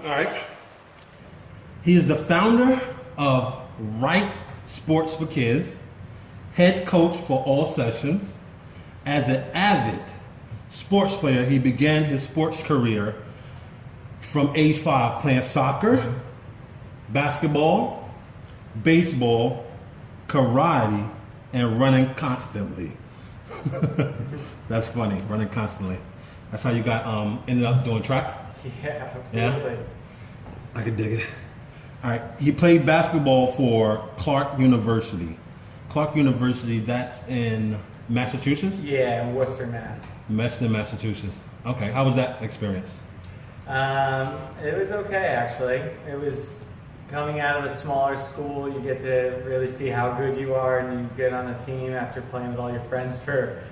All right. He is the founder of Wright Sports for Kids, head coach for All Sessions. As an avid sports player, he began his sports career from age 5 playing soccer, basketball, baseball, karate, and running constantly. That's funny, running constantly. That's how you got ended up doing track? Yeah, absolutely. Yeah? I could dig it. All right, he played basketball for Clark University. Clark University, that's in Massachusetts? Yeah, in Worcester, Mass. Massachusetts. Okay, how was that experience? It was okay, actually. It was coming out of a smaller school. You get to really see how good you are, and you get on a team after playing with all your friends for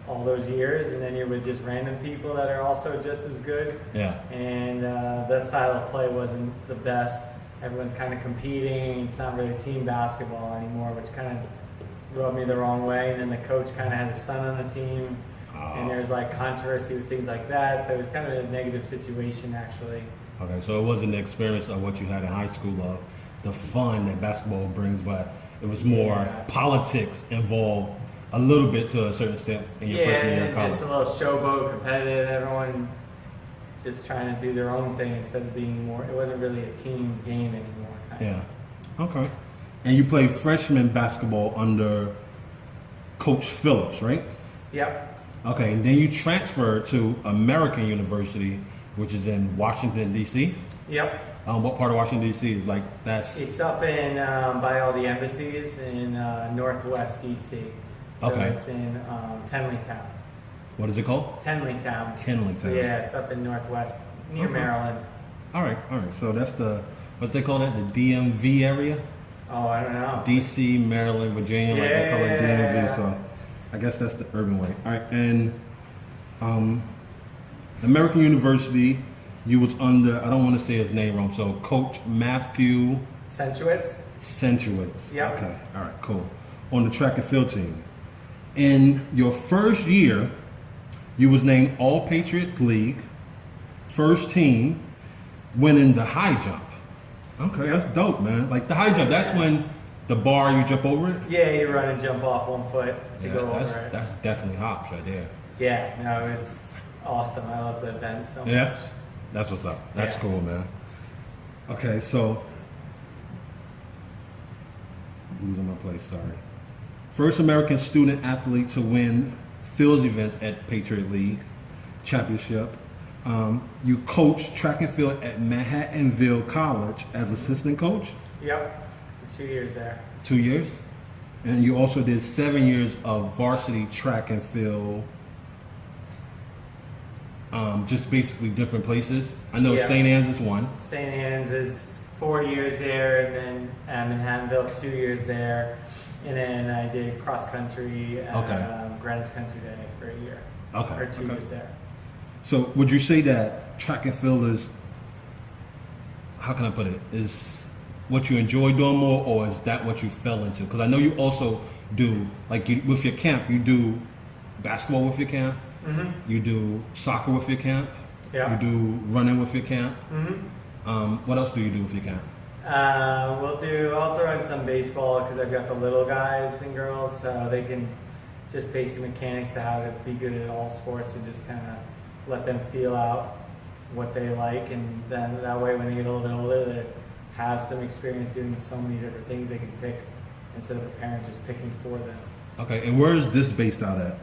all those years, and then you're with just random people that are also just as good. Yeah. And that style of play wasn't the best. Everyone's kind of competing. It's not really team basketball anymore, which kind of rubbed me the wrong way. And then the coach kind of had his son on the team, and there's like controversy with things like that. So it was kind of a negative situation, actually. Okay, so it wasn't the experience of what you had in high school of the fun that basketball brings, but it was more politics involved a little bit to a certain extent in your freshman year of college. Just a little showboat, competitive, everyone just trying to do their own thing instead of being more, it wasn't really a team game anymore. Yeah, okay. And you played freshman basketball under Coach Phillips, right? Yep. Okay, and then you transferred to American University, which is in Washington, D.C.? Yep. What part of Washington, D.C. is like, that's... It's up in, by all the embassies in Northwest D.C. So Okay. it's in Tenleytown. What is it called? Tenleytown. Tenleytown. So yeah, it's up in Northwest, near Maryland. All right. So that's the, what they call that, the DMV area? Oh, I don't know. D.C., Maryland, Virginia, like they call it DMV, Yeah. so I guess that's the urban way. All right, and American University, you was under, I don't want to say his name wrong, so Coach Matthew Sensuitz? Sensuitz. Yep. Okay, all right, cool. On the track and field team. In your first year, you was named All-Patriot League, first team, winning the high jump. Okay, that's dope, man. Like the high jump, that's when the bar, you jump over it? Yeah, you run and jump off 1 foot to go over it. That's definitely hops right there. Yeah, no, it was awesome. I love the event so much. Yeah, that's what's up. That's cool, man. Okay, so losing my place. Sorry. First American student athlete to win fields events at Patriot League Championship. You coached track and field at Manhattanville College as assistant coach. Yep, for 2 years there. 2 years, and you also did 7 years of varsity track and field. Just basically different places. I know St. Anne's is one. St. Anne's is 4 years there, and then Manhattanville 2 years there, and then I did cross country at Greenwich Country Day for a year. Okay. Or 2 years there. So would you say that track and field is, how can I put it, is what you enjoy doing more, or is that what you fell into? Because I know you also do, like with your camp, you do basketball with your camp. Mm-hmm. You do soccer with your camp. Yeah. You do running with your camp. Mm-hmm. What else do you do with your camp? I'll throw in some baseball because I've got the little guys and girls, so they can just basic mechanics to how to be good at all sports and just kind of let them feel out what they like, and then that way when they get a little bit older, they have some experience doing so many different things they can pick instead of a parent just picking for them. Okay, and where is this based out at?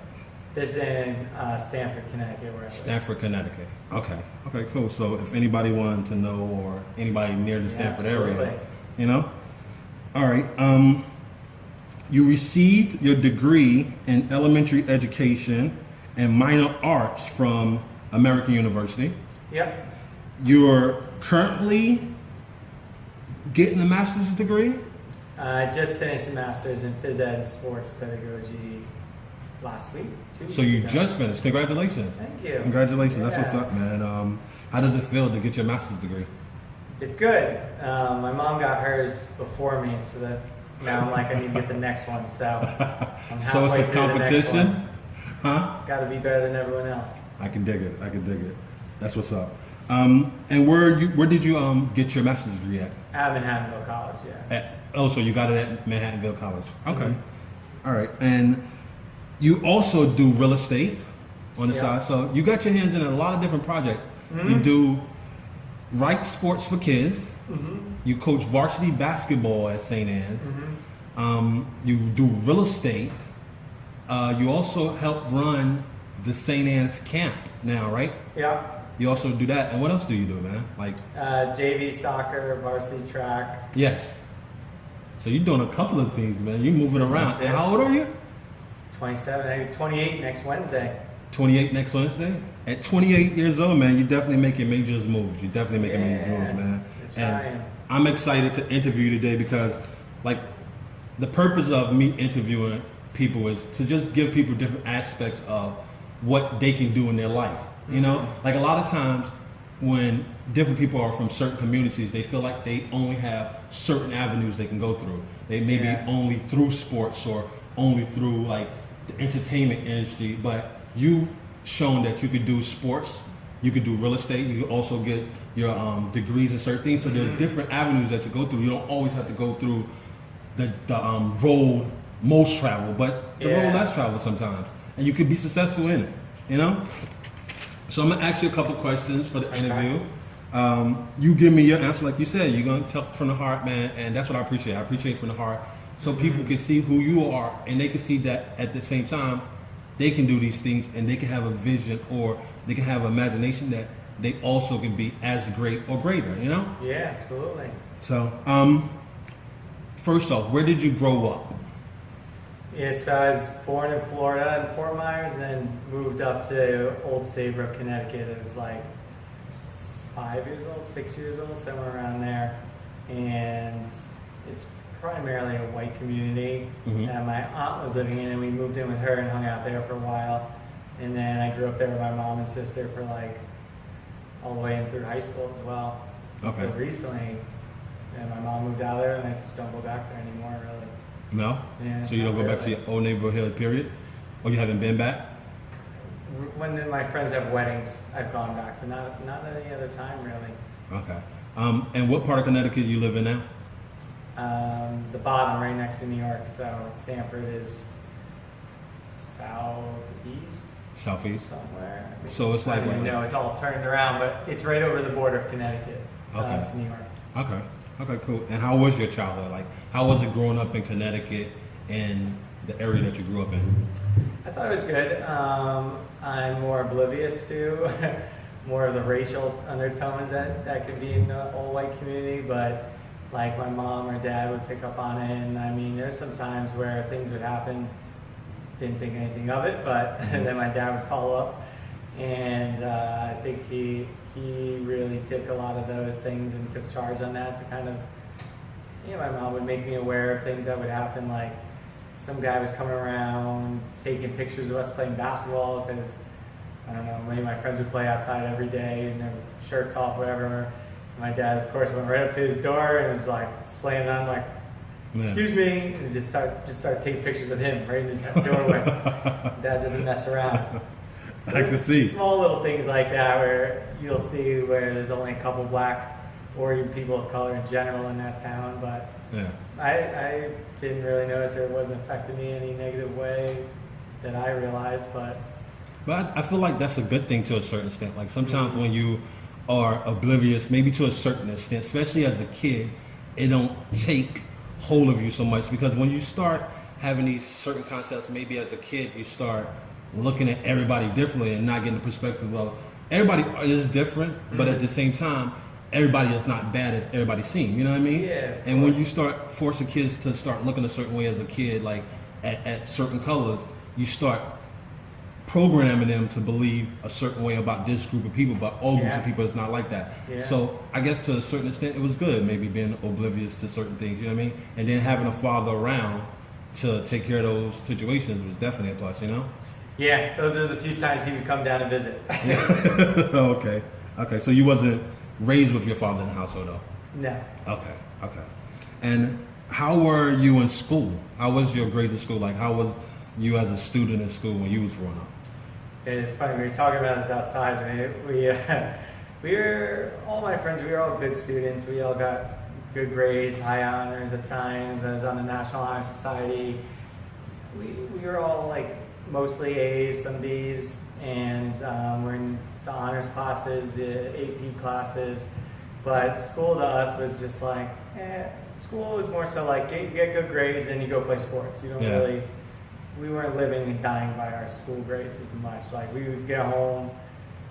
This is in Stamford, Connecticut, where I live. Stamford, Connecticut. Okay, cool. So if anybody wanted to know, or anybody near the Stamford area, you know? All right. You received your degree in elementary education and minor arts from American University. Yep. You're currently getting a master's degree? I just finished a master's in phys ed and sports pedagogy last week. 2 weeks So you ago. just finished. Congratulations. Thank you. Congratulations. Yeah. That's what's up, man. How does it feel to get your master's degree? It's good. My mom got hers before me, so that now I'm like, I need to get the next one. So I'm So it's halfway a through the next competition? one. Huh? Got to be better than everyone else. I can dig it. That's what's up. And where did you get your master's degree at? At Manhattanville College, yeah. So you got it at Manhattanville College. Okay. Mm-hmm. All right. And you also do real estate on the Yeah. side. So you got your hands in a lot of different projects. Mm-hmm. You do Wright Sports for Kids. Mm-hmm. You coach varsity basketball at St. Anne's. Mm-hmm. You do real estate. You also help run the St. Anne's camp now, right? Yeah. You also do that. And what else do you do, man? Like, JV soccer, varsity track. yes. So you're doing a couple of things, man. You're moving around. And how old are you? 27, I'll be 28 next Wednesday. 28 next Wednesday. At 28 years old, man, you're definitely making major moves. You're definitely making major moves, man. And I'm excited to interview you today because, like, the purpose of me interviewing people is to just give people different aspects of what they can do in their life. You know, like a lot of times when different people are from certain communities, they feel like they only have certain avenues they can go through. They may be only through sports or only through like the entertainment industry, but you've shown that you could do sports, you could do real estate, you could also get your degrees in certain things. So there's different avenues that you go through. You don't always have to go through the road most travel, but the road less travel sometimes, and you could be successful in it. You know. So I'm gonna ask you a couple questions for the interview. You give me your answer, like you said. You're gonna tell from the heart, man, and that's what I appreciate. I appreciate from the heart, so people can see who you are, and they can see that at the same time, they can do these things, and they can have a vision, or they can have imagination that they also can be as great or greater. You know? Yeah, absolutely. So, first off, where did you grow up? Yes, I was born in Florida in Fort Myers, and then moved up to Old Saybrook, Connecticut. I was like 5 years old, 6 years old, somewhere around there. And it's primarily a white community. And my aunt was living in it, and we moved in with her and hung out there for a while. And then I grew up there with my mom and sister for like all the way in through high school as well. Okay. So recently, my mom moved out there, and I just don't go back there anymore, really. No? Yeah, So you don't go back to really. your old neighborhood, period? Or you haven't been back? When my friends have weddings, I've gone back, but not at any other time, really. Okay. And what part of Connecticut you live in now? The bottom, right next to New York. So Stamford is southeast, Southeast. somewhere. So it's I like don't even what, know. It's all turned around, but it's right over the border of Connecticut Okay. to New York. Okay. Okay, cool. And how was your childhood? Like, how was it growing up in Connecticut and the area that you grew up in? I thought it was good. I'm more oblivious to more of the racial undertones that could be in the all-white community, but like my mom or dad would pick up on it. And I mean, there's some times where things would happen, didn't think anything of it, but then my dad would follow up, and I think he really took a lot of those things and took charge on that to kind of, my mom would make me aware of things that would happen, like some guy was coming around taking pictures of us playing basketball because, I don't know, many of my friends would play outside every day and their shirts off, whatever. My dad, of course, went right up to his door and was like slamming on, like, excuse me, and just start taking pictures of him right in his doorway. Dad doesn't mess around. So I can see. Small little things like that where you'll see where there's only a couple black or even people of color in general in that town, but Yeah. I didn't really notice or it wasn't affecting me in any negative way that I realized, but I feel like that's a good thing to a certain extent. Like sometimes when you are oblivious, maybe to a certain extent, especially as a kid, it don't take hold of you so much, because when you start having these certain concepts, maybe as a kid, you start looking at everybody differently and not getting the perspective of everybody is different, but at the same time, everybody is not bad as everybody seems. You know what I mean? Yeah. And when you start forcing kids to start looking a certain way as a kid, like at certain colors, you start programming them to believe a certain way about this group of people, but all groups of people is not like that. Yeah. So I guess to a certain extent, it was good, maybe being oblivious to certain things, you know what I mean? And then having a father around to take care of those situations was definitely a plus, you know? Yeah, those are the few times he would come down and visit. Okay. Okay, so you wasn't raised with your father in the household, though? No. Okay. And how were you in school? How was your grades in school? Like, how was you as a student in school when you was growing up? It's funny, we were talking about this outside. We all my friends, we were all good students. We all got good grades, high honors at times. I was on the National Honor Society. We were all like mostly A's, some B's, and we're in the honors classes, the AP classes. But school to us was just like, school was more so like get good grades and you go play sports. You don't really, we weren't living and dying by our school grades as much. Like we would get home,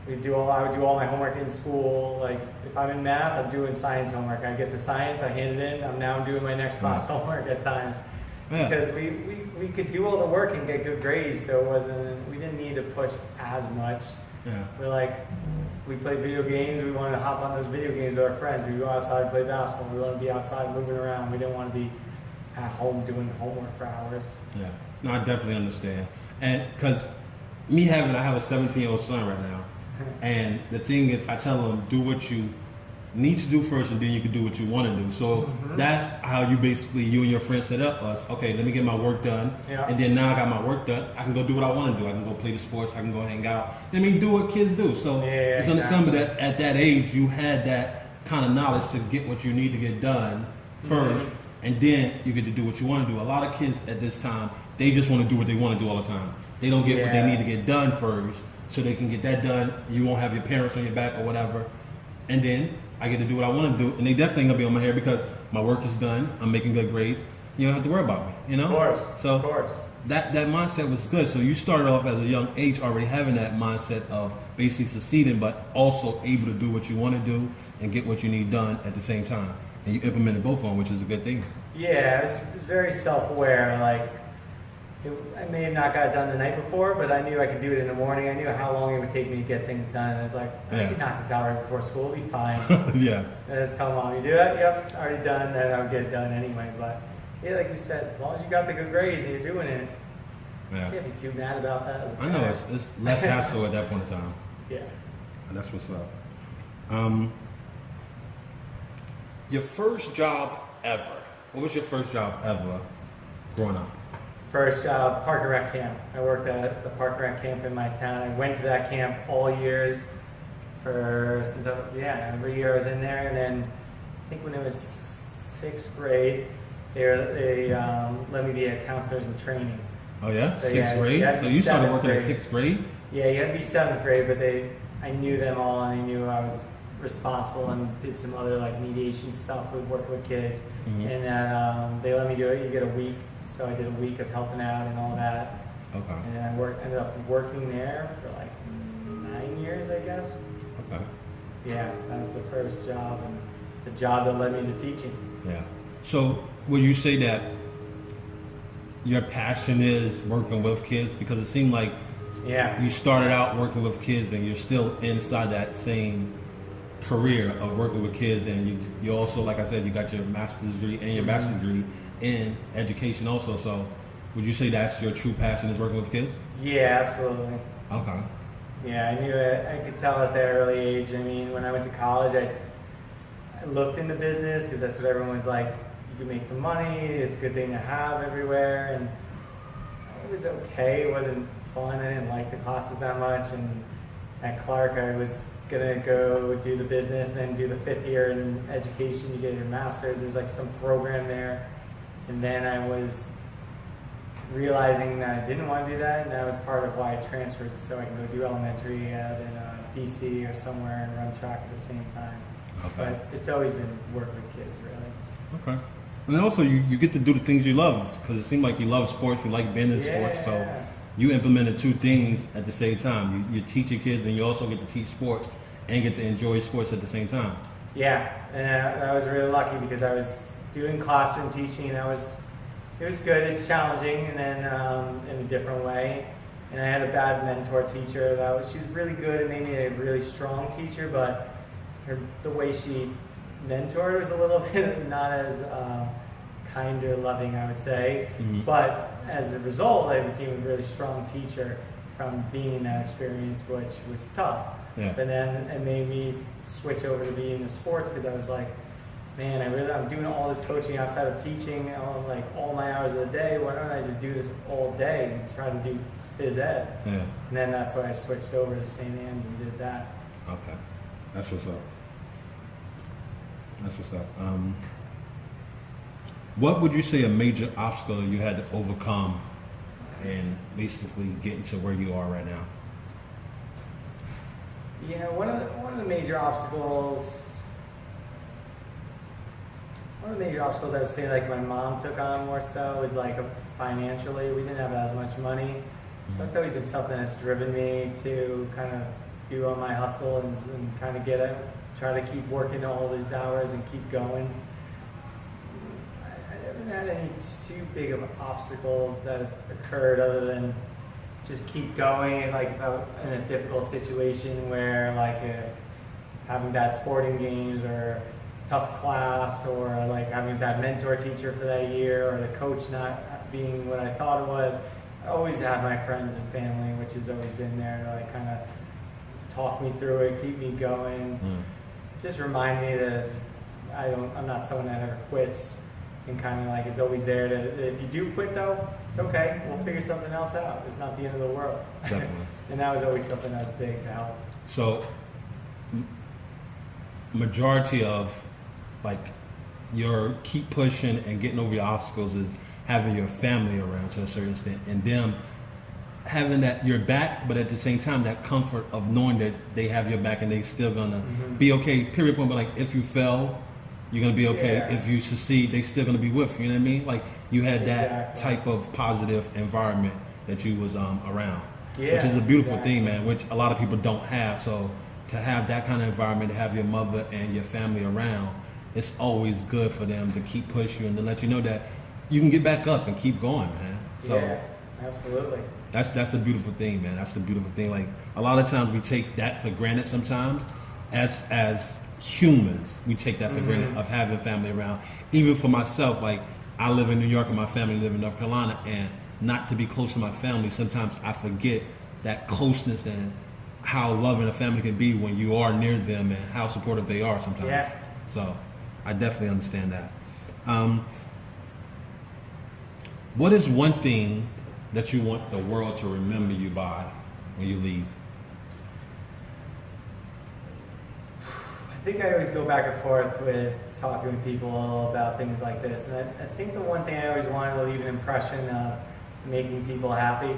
I would do all my homework in school. Like if I'm in math, I'm doing science homework. I get to science, I hand it in, I'm now doing my next class homework at times. Yeah. Because we could do all the work and get good grades, so we didn't need to push as much. Yeah. We played video games, we wanted to hop on those video games with our friends. We go outside and play basketball, we want to be outside moving around. We didn't want to be at home doing homework for hours. Yeah, no, I definitely understand. And because I have a 17-year-old son right now, and the thing is, I tell him, do what you need to do first, and then you can do what you want to do. So that's how you and your friends set up us. Okay, let me get my work done, and then now I got my work done, I can go do what I want to do. I can go play the sports, I can go hang out. Do what kids do. So it's understandable that at that age you had that kind of knowledge to get what you need to get done first, and then you get to do what you want to do. A lot of kids at this time, they just want to do what they want to do all the time. They don't get what they need to get done first, so they can get that done. You won't have your parents on your back or whatever, and then I get to do what I want to do, and they definitely gonna be on my hair because my work is done. I'm making good grades. You don't have to worry about me, Of course. So of course. That mindset was good. So you started off at a young age already having that mindset of basically succeeding, but also able to do what you want to do and get what you need done at the same time. And you implemented both of them, which is a good thing. Yeah, I was very self-aware. I may have not got it done the night before, but I knew I could do it in the morning. I knew how long it would take me to get things done. I was like, I could knock this out right before school, it'll be fine. And tell mom, you do that? Yep, already done. Then I'll get it done anyway. But yeah, like you said, as long as you got the good grades and you're doing it, you can't be too mad about that. As a parent. I know, it's less hassle at that point in time. Yeah. And that's what's up. Your first job ever. What was your first job ever growing up? First job, Park and Rec camp. I worked at the Park and Rec camp in my town. I went to that camp all years every year I was in there. And then I think when it was 6th grade, they let me be a counselors in training. Oh yeah, so 6th grade? So you started working in 6th grade? Yeah, you had to be 7th grade, but I knew them all and I knew I was responsible and did some other mediation stuff with working with kids. And then they let me do it. You get a week. So I did a week of helping out and all that. Okay. And then I ended up working there for 9 years, I guess. Okay. Yeah, that was the first job and the job that led me to teaching. Yeah. So would you say that your passion is working with kids? Because it seemed like you started out working with kids and you're still inside that same career of working with kids, and you also, like I said, you got your master's degree and your bachelor's degree in education also. So would you say that's your true passion, is working with kids? Yeah, absolutely. Okay. Yeah, I knew it. I could tell at that early age. I mean, when I went to college, I looked into business because that's what everyone was like. You can make the money. It's a good thing to have everywhere. And it was okay. It wasn't fun. I didn't like the classes that much. And at Clark, I was going to go do the business and then do the 5th year in education. You get your master's. There's some program there. And then I was realizing that I didn't want to do that, and that was part of why I transferred, so I can go do elementary in DC or somewhere and run track at the same time. Okay. But it's always been work with kids, really. Okay. And then also you get to do the things you love, because it seemed like you love sports, you like being in sports, so you implemented two things at the same time. You teach your kids, and you also get to teach sports and get to enjoy sports at the same time. Yeah, and I was really lucky because I was doing classroom teaching, and it was good. It's challenging, and then in a different way. And I had a bad mentor teacher. She was really good and made me a really strong teacher, but the way she mentored was a little bit not as kind or loving, I would say. Mm-hmm. But as a result, I became a really strong teacher from being in that experience, which was tough. Yeah. But then it made me switch over to being in sports because I was like, man, I'm doing all this coaching outside of teaching, all my hours of the day. Why don't I just do this all day and try to do phys ed? Yeah. And then that's why I switched over to St. Anne's and did that. Okay. That's what's up. That's what's up. What would you say a major obstacle you had to overcome and basically getting to where you are right now? Yeah, one of the major obstacles. One of the major obstacles I would say, like, my mom took on more so is like financially. We didn't have as much money, so that's always been something that's driven me to kind of do all my hustle and kind of try to keep working all these hours and keep going. I haven't had any too big of obstacles that have occurred other than just keep going. Like, if I'm in a difficult situation where, like, if having bad sporting games or tough class, or like having a bad mentor teacher for that year, or the coach not being what I thought it was, I always have my friends and family, which has always been there to like kind of talk me through it, keep me going, just remind me that I'm not someone that ever quits, and kind of like is always there to, if you do quit though, it's okay, we'll figure something else out. It's not the end of the world. Definitely. And that was always something that was big to help. So, majority of like your keep pushing and getting over your obstacles is having your family around to a certain extent, and them having that your back, but at the same time that comfort of knowing that they have your back and they still gonna be okay. Period. Point. But like, if you fail, you're gonna be okay. Yeah. If you succeed, they still gonna be with you. You know what I mean? Like, you had that Exactly. type of positive environment that you was around, Yeah, which is a beautiful exactly. thing, man. Which a lot of people don't have. So to have that kind of environment, to have your mother and your family around, it's always good for them to keep pushing you and to let you know that you can get back up and keep going, man. So Yeah, absolutely. that's a beautiful thing, man. That's the beautiful thing. Like, a lot of times we take that for granted sometimes. As humans, we take that for granted of having family around. Even for myself, like, I live in New York and my family live in North Carolina, and not to be close to my family, sometimes I forget that closeness and how loving a family can be when you are near them and how supportive they are sometimes. Yeah. So I definitely understand that. What is one thing that you want the world to remember you by when you leave? I think I always go back and forth with talking with people about things like this, and I think the one thing I always wanted to leave an impression of making people happy.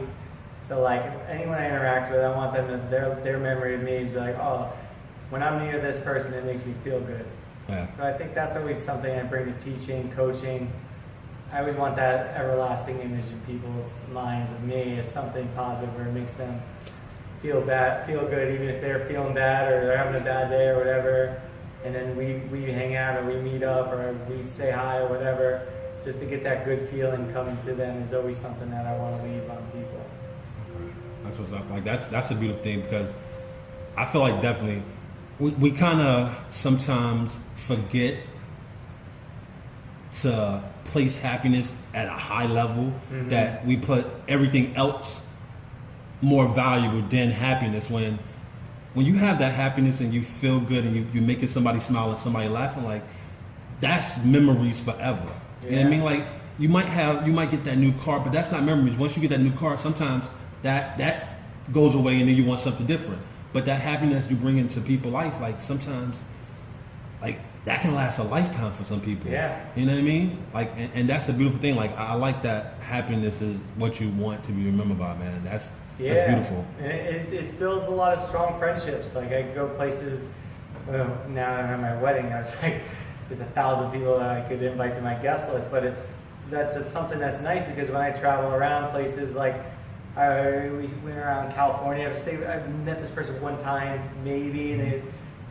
So like, anyone I interact with, I want them to, their memory of me is be like, oh, when I'm near this person, it makes me feel good. Yeah. So I think that's always something I bring to teaching, coaching. I always want that everlasting image in people's minds of me as something positive, where it makes them feel good, even if they're feeling bad or they're having a bad day or whatever. And then we hang out or we meet up or we say hi or whatever, just to get that good feeling coming to them is always something that I want to leave on people. That's what's up. Like, that's a beautiful thing, because I feel like definitely we kind of sometimes forget to place happiness at a high level, that we put everything else more valuable than happiness. When you have that happiness and you feel good and you're making somebody smile and somebody laughing, like, that's memories forever. You know what I mean? Like, you might get that new car, but that's not memories. Once you get that new car, sometimes that goes away and then you want something different. But that happiness you bring into people's life, like, sometimes, like, that can last a lifetime for some people. Yeah. You know what I mean? Like, and that's a beautiful thing. Like, I like that happiness is what you want to be remembered by, man. That's beautiful. And it builds a lot of strong friendships. Like, I go places, now that I'm at my wedding, I was like, there's 1,000 people that I could invite to my guest list, but that's something that's nice, because when I travel around places, like, we went around California, I've met this person one time, maybe, and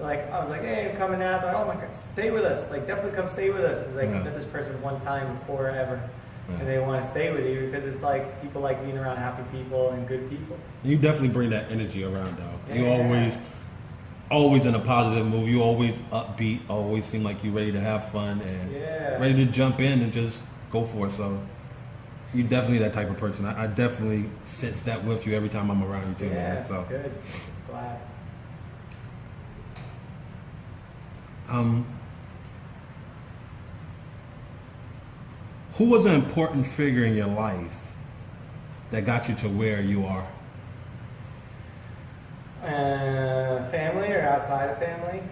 I was like, hey, I'm coming out. They're like, oh my God, stay with us. Like, definitely come stay with us. Like, I met this person one time before ever. And they want to stay with you, because it's like, people like being around happy people and good people. You definitely bring that energy around, though. You always in a positive mood. You always upbeat. Always seem like you're ready to have fun and ready to jump in and just go for it. So you're definitely that type of person. I definitely sense that with you every time I'm around you too, man. So good. Glad. Who was an important figure in your life that got you to where you are? Family or outside of family?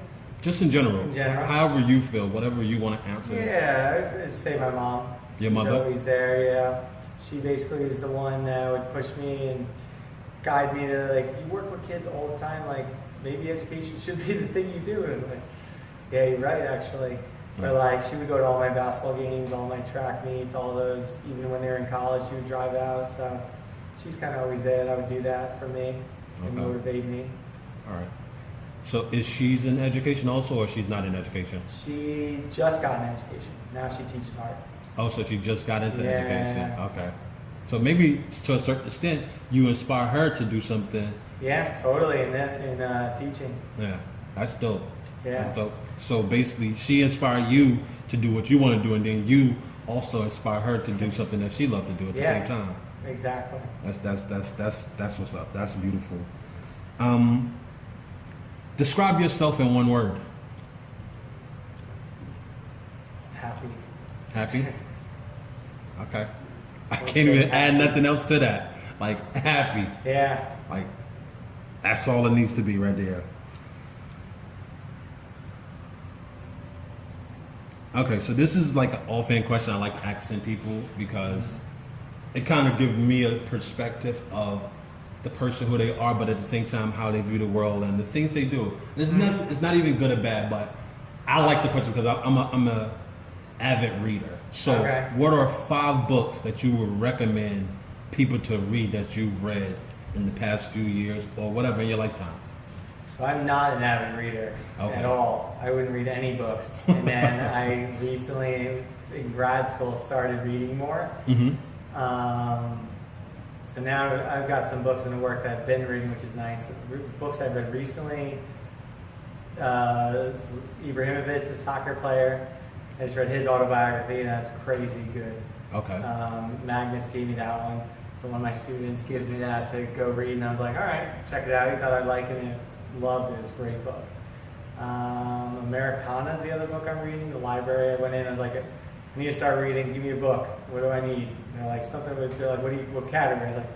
Just in general. In general. However you feel, whatever you want to answer. Yeah, I'd say my mom. Your She's mother? always there, yeah. She basically is the one that would push me and guide me to, like, you work with kids all the time, like, maybe education should be the thing you do. And I was like, yeah, you're right, actually. Or like, she would go to all my basketball games, all my track meets, all those. Even when they were in college, she would drive out. So she's kind of always there. That would do that for me and motivate me. All right. So is she's in education also, or she's not in education? She just got an education. Now she teaches art. Oh, so she just got into Yeah. education. Okay. So maybe to a certain extent, you inspire her to do something. Yeah, totally. And then in teaching. Yeah, that's dope. Yeah. That's dope. So basically, she inspired you to do what you want to do, and then you also inspire her to do something that she loved to do at the same time. Exactly. That's what's up. That's beautiful. Describe yourself in one word. Happy. Happy. Okay. I can't even add nothing else to that. Like happy. Yeah. Like that's all it needs to be right there. Okay, so this is like an offhand question I like asking people because it kind of gives me a perspective of the person who they are, but at the same time how they view the world and the things they do. It's not even good or bad, but I like the question because I'm a avid reader. So what are 5 books that you would recommend people to read that you've read in the past few years or whatever in your lifetime? So I'm not an avid reader at all. I wouldn't read any books. And then I recently, in grad school, started reading more. So now I've got some books in the work that I've been reading, which is nice. Books I've read recently, Ibrahimovic, a soccer player. I just read his autobiography, and that's crazy good. Okay. Magnus gave me that one. So one of my students gave me that to go read, and I was like, all right, check it out. He thought I'd like it, and loved it. It's a great book. Americana is the other book I'm reading. The library I went in, I was like, I need to start reading. Give me a book. What do I need? They're like something with, they're like, what category? I was like,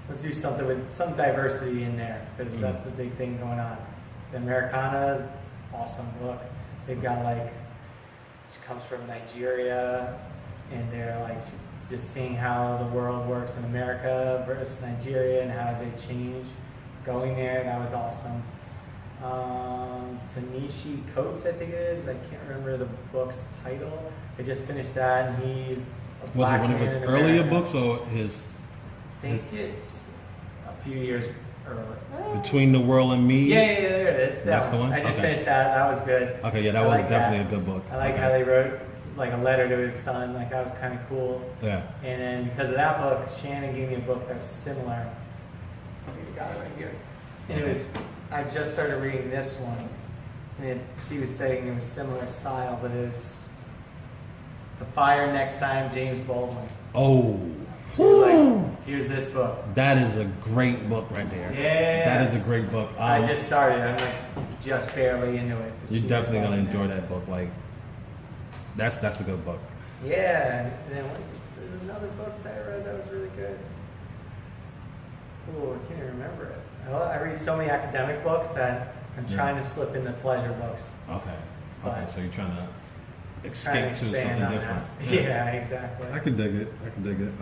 let's do something with some diversity in there because that's the big thing going on. The Americana is awesome book. They've got like, she comes from Nigeria, and they're like just seeing how the world works in America versus Nigeria and how they change going there. That was awesome. Tanishi Coates, I think it is. I can't remember the book's title. I just finished that, and he's a black man in America. Was it one of his earlier books or his? I think it's a few years earlier. Between the World and Me? Yeah, there it is. That's the one? I just finished that. That was good. Okay, yeah, that was definitely a good book. I like how they wrote like a letter to his son. Like that was kind of cool. Yeah. And then because of that book, Shannon gave me a book that was similar. I think I got it right here. And it was, I just started reading this one. And she was saying it was similar style, but it was The Fire Next Time, James Baldwin. Oh. He was like, here's this book. That is a great book right there. Yeah. That is a great book. So I just started. I'm like just barely into it. You're definitely going to enjoy that book. Like, that's a good book. Yeah. And then there's another book that I read that was really good. Oh, I can't even remember it. I read so many academic books that I'm trying to slip into pleasure books. Okay. Okay, so you're trying to escape trying to something different. Yeah, exactly. I can dig it.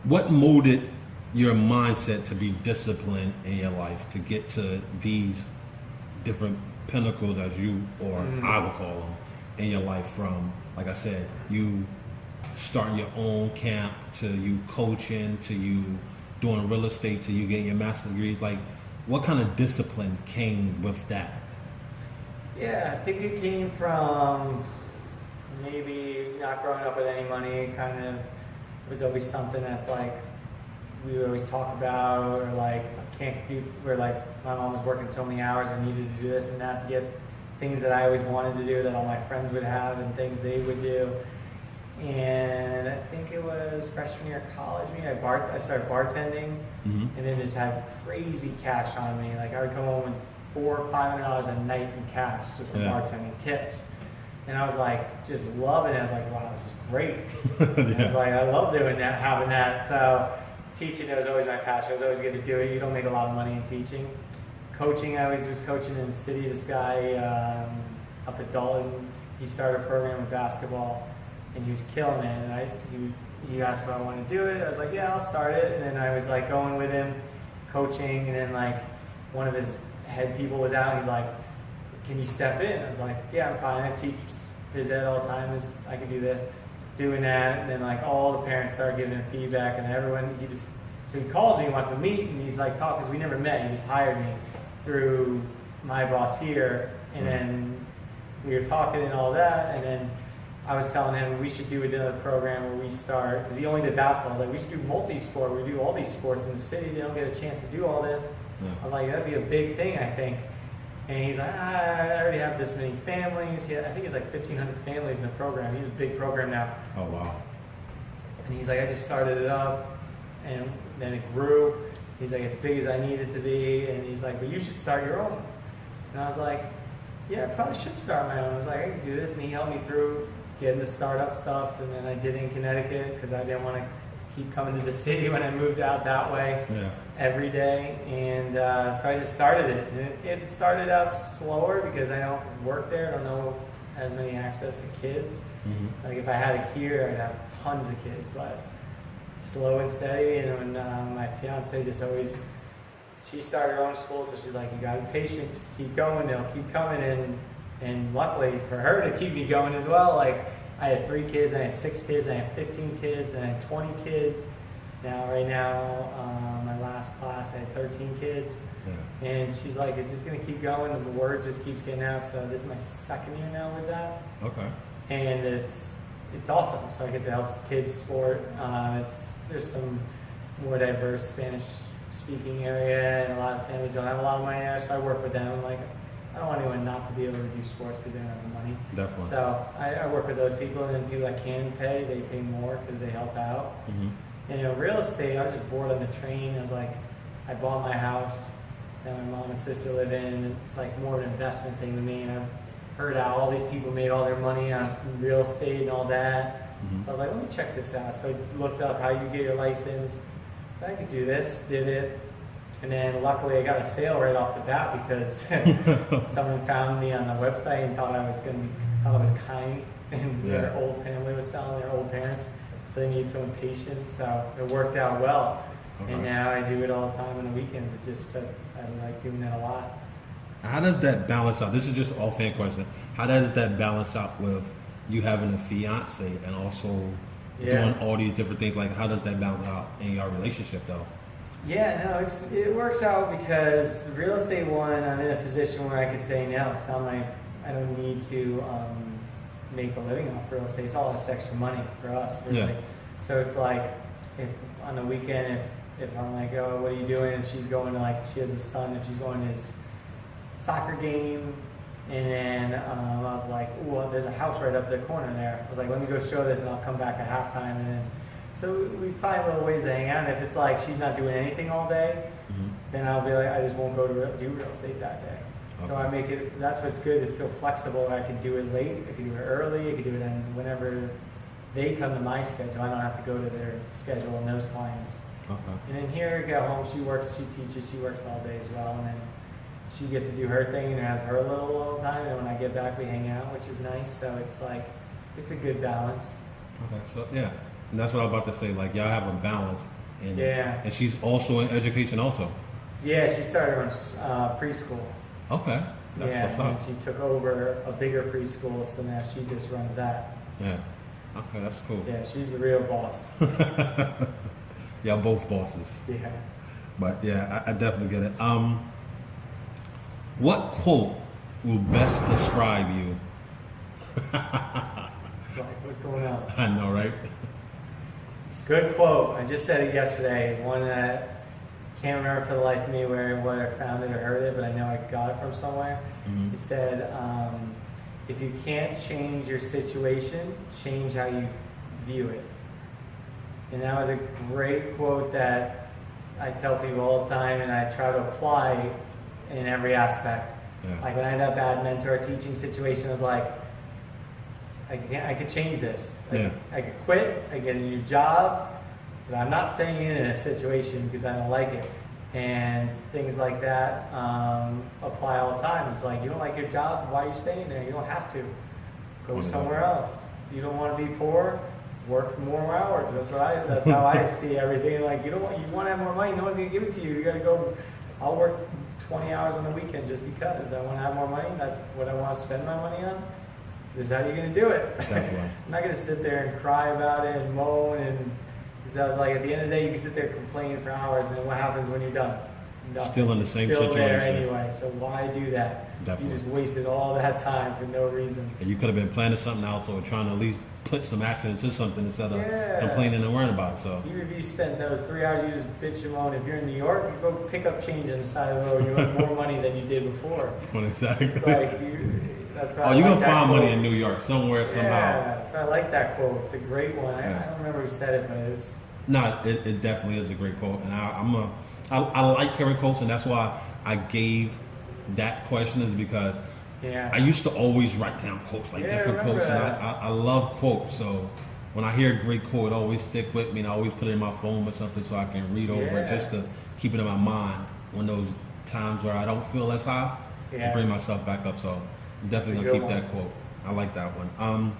What molded your mindset to be disciplined in your life to get to these different pinnacles, as you or I would call them, in your life? From, like I said, you starting your own camp to you coaching to you doing real estate to you getting your master's degrees. Like, what kind of discipline came with that? Yeah, I think it came from maybe not growing up with any money. Kind of was always something that's like we would always talk about, or like can't do. Where like my mom was working so many hours, I needed to do this and that to get things that I always wanted to do that all my friends would have and things they would do. And I think it was freshman year of college. I started bartending, and then just had crazy cash on me. Like I would come home with $400 or $500 a night in cash just from bartending, tips. And I was like, just loving it. I was like, wow, this is great. I was like, I love doing that, having that. So teaching was always my passion. I was always going to do it. You don't make a lot of money in teaching. Coaching, I always was coaching in the city. This guy up at Dalton, he started a program of basketball, and he was killing it. And he asked if I wanted to do it. I was like, yeah, I'll start it. And then I was like going with him, coaching, and then like one of his head people was out, and he's like, can you step in? I was like, yeah, I'm fine. I teach phys ed all the time. I can do this. Doing that, and then like all the parents started giving him feedback, and everyone, so he calls me, he wants to meet, and he's like, talk, because we never met. He just hired me through my boss here, and then we were talking and all that, and then I was telling him we should do another program where we start, because he only did basketball. I was like, we should do multi-sport. We do all these sports in the city. They don't get a chance to do all this. Yeah. I was like, that'd be a big thing, I think. And he's like, I already have this many families. I think it's like 1,500 families in the program. He's a big program now. Oh, wow. And he's like, I just started it up, and then it grew. He's like, as big as I need it to be. And he's like, but you should start your own. And I was like, yeah, I probably should start my own. I was like, I can do this. And he helped me through getting the startup stuff. And then I did it in Connecticut because I didn't want to keep coming to the city when I moved out that way every day. And so I just started it. And it started out slower because I don't work there. I don't know as many access to kids. Mm-hmm. Like if I had it here, I'd have tons of kids. But slow and steady. And when my fiance she started her own school, so she's like, you gotta be patient, just keep going, they'll keep coming. And luckily for her to keep me going as well, like I had 3 kids, I had 6 kids, I had 15 kids, and I had 20 kids. Right now, my last class, I had 13 kids. Yeah. And she's like, it's just gonna keep going, and the word just keeps getting out. So this is my 2nd year now with that. Okay. And it's awesome. So I get to help kids sport. There's some more diverse Spanish speaking area, and a lot of families don't have a lot of money there, so I work with them. I'm like, I don't want anyone not to be able to do sports because they don't have the money. Definitely. So I work with those people, and then people that can pay, they pay more because they help out. Mm-hmm. And real estate, I was just bored on the train. I was like, I bought my house that my mom and sister live in, and it's like more of an investment thing to me. And I've heard how all these people made all their money on real estate and all that. Mm-hmm. So I was like, let me check this out. So I looked up how you get your license. So I could do this, did it. And then luckily I got a sale right off the bat because someone found me on the website and thought I was kind, and their old family was selling, their old parents. So they need someone patient. So it worked out well. Okay. And now I do it all the time on the weekends. It's just, I like doing that a lot. How does that balance out? This is just all fan question. How does that balance out with you having a fiance and also doing all these different things? Like, how does that balance out in your relationship, though? Yeah, no, it works out because the real estate one, I'm in a position where I could say no. It's not like I don't need to make a living off real estate. It's all just extra money for us, really. Yeah. So it's like, if on the weekend, if I'm like, oh, what are you doing? If she's going to, she has a son, if she's going to his soccer game, and then I was like, oh, there's a house right up the corner there. I was like, let me go show this, and I'll come back at halftime. And then, so we find little ways to hang out. And if it's like she's not doing anything all day, then I'll be like, I just won't go to do real estate that day. Okay. So I make it, that's what's good. It's so flexible. I can do it late, I can do it early, I can do it whenever they come to my schedule. I don't have to go to their schedule and those clients. Okay. And then here, I go home, she works, she teaches, she works all day as well. And then she gets to do her thing and has her little alone time. And when I get back, we hang out, which is nice. So it's like, it's a good balance. Okay, so yeah. And that's what I was about to say. Like, y'all have a balance. And, and she's also in education also. Yeah, she started on preschool. Okay. That's what's up. She took over a bigger preschool, so now she just runs that. Yeah. Okay, that's cool. Yeah, she's the real boss. Y'all both bosses. Yeah. But yeah, I definitely get it. What quote will best describe you? What's going on? I know, right? Good quote. I just said it yesterday. One that can't remember for the life of me where I found it or heard it, but I know I got it from somewhere. Mm-hmm. It said, if you can't change your situation, change how you view it. And that was a great quote that I tell people all the time, and I try to apply in every aspect. Yeah. Like when I had that bad mentor teaching situation, I was like, I could change this. I could quit, I get a new job, but I'm not staying in a situation because I don't like it. And things like that apply all the time. It's like, you don't like your job, why are you staying there? You don't have to. Go somewhere else. You don't want to be poor, work more hours. That's how I see everything. Like, you want to have more money, no one's gonna give it to you. You gotta go. I'll work 20 hours on the weekend just because I want to have more money. That's what I want to spend my money on. This is how you're gonna do it. Definitely. I'm not gonna sit there and cry about it and moan and. Because I was like, at the end of the day, you can sit there complaining for hours, and then what happens when you're done? Nothing. Still in the same Still situation. there anyway, so why do that? Definitely. You just wasted all that time for no reason. And you could have been planning something else or trying to at least put some action into something instead of complaining and worrying about it. So even if you spend those 3 hours, you just bitch and moan. If you're in New York, you go pick up change on the side of the road. You have more money than you did before. Exactly. It's like that's right. Oh, you're gonna find money in New York somewhere somehow. Yeah, that's why I like that quote. It's a great one. I don't remember who said it, but it was. No, it definitely is a great quote, and I like hearing quotes, and that's why I gave that question, is because I used to always write down quotes, like different quotes, and I love quotes. So when I hear a great quote, it always stick with me, and I always put it in my phone or something so I can read over it, just to keep it in my mind when those times where I don't feel as high, and bring myself back up. So I'm definitely gonna keep that quote. I like that one.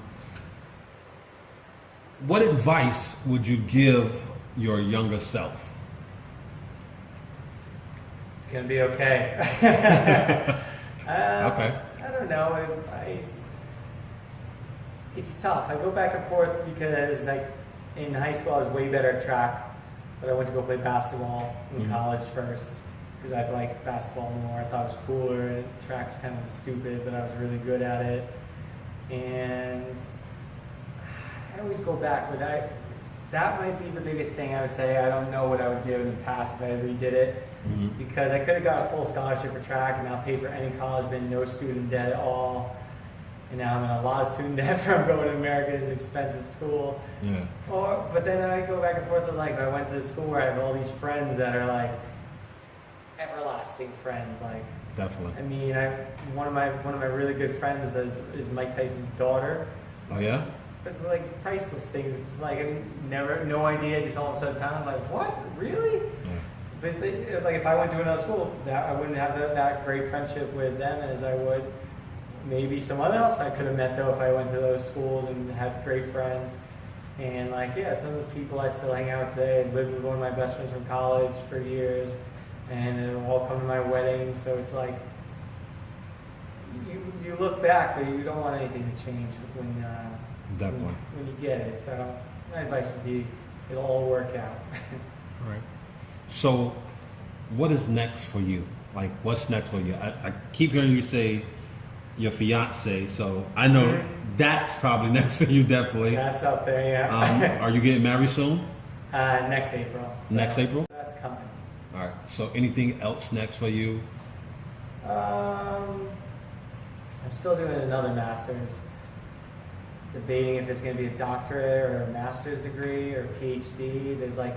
What advice would you give your younger self? It's gonna be okay. Okay. I don't know. Advice. It's tough. I go back and forth because, like, in high school I was way better at track, but I went to go play basketball in college first because I liked basketball more. I thought it was cooler. And track's kind of stupid, but I was really good at it. And I always go back, but that might be the biggest thing I would say. I don't know what I would do in the past if I redid it, because I could have got a full scholarship for track and not paid for any college, been no student debt at all, and now I'm in a lot of student debt from going to America. It's an expensive school. Yeah. But then I go back and forth with, like, I went to the school where I have all these friends that are like everlasting friends. Like, definitely. I mean, one of my really good friends is Mike Tyson's daughter. Oh yeah. It's like priceless things. It's like no idea. Just all of a sudden found. I was like, what? Really? Yeah. But it was like, if I went to another school, that I wouldn't have that great friendship with them as I would maybe someone else I could have met, though, if I went to those schools and had great friends. And like, some of those people I still hang out with today. I lived with one of my best friends from college for years, and it'll all come to my wedding. So it's like, you look back, but you don't want anything to change when you get it. So my advice would be, it'll all work out. All right. So what is next for you? Like, what's next for you? I keep hearing you say your fiance, so I know that's probably next for you, definitely. That's up there, yeah. Are you getting married soon? Next April. So next April? That's coming. All right. So anything else next for you? I'm still doing another master's. Debating if it's going to be a doctorate or a master's degree or a PhD. There's like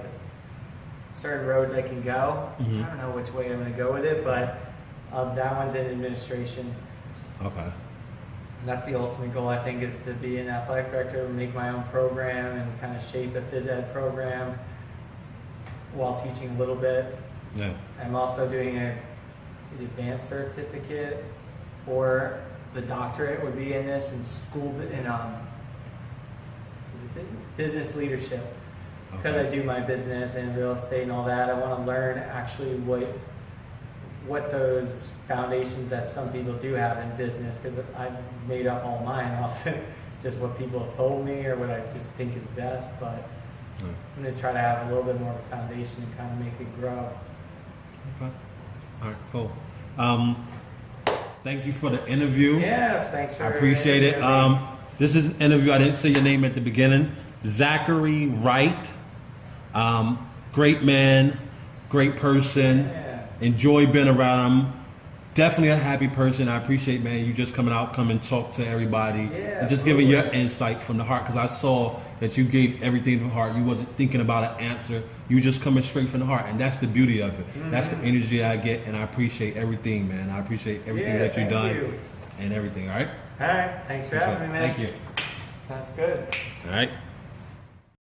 certain roads I can go. I don't know which way I'm going to go with it, but that one's in administration. Okay. And that's the ultimate goal, I think, is to be an athletic director, make my own program, and kind of shape the phys ed program while teaching a little bit. Yeah. I'm also doing an advanced certificate, or the doctorate would be in this, in school, in business leadership. Because I do my business and real estate and all that, I want to learn actually what those foundations that some people do have in business, because I've made up all mine off just what people have told me or what I just think is best. But I'm going to try to have a little bit more of a foundation and kind of make it grow. Okay. All right, cool. Thank you for the interview. Yeah, thanks for I appreciate it. This is an interview. I didn't say your name at the beginning. Zachary Wright. Great man, great person. Yeah. Enjoy being around him. Definitely a happy person. I appreciate, man, you just come and talk to everybody. Yeah, and just giving your insight from the heart, because I saw that you gave everything from the heart. You wasn't thinking about an answer. You just coming straight from the heart, and that's the beauty of it. That's the energy I get, and I appreciate everything, man. I appreciate everything that you've done and everything, all right? All right. Thanks for having me, man. Thank you. That's good. All right.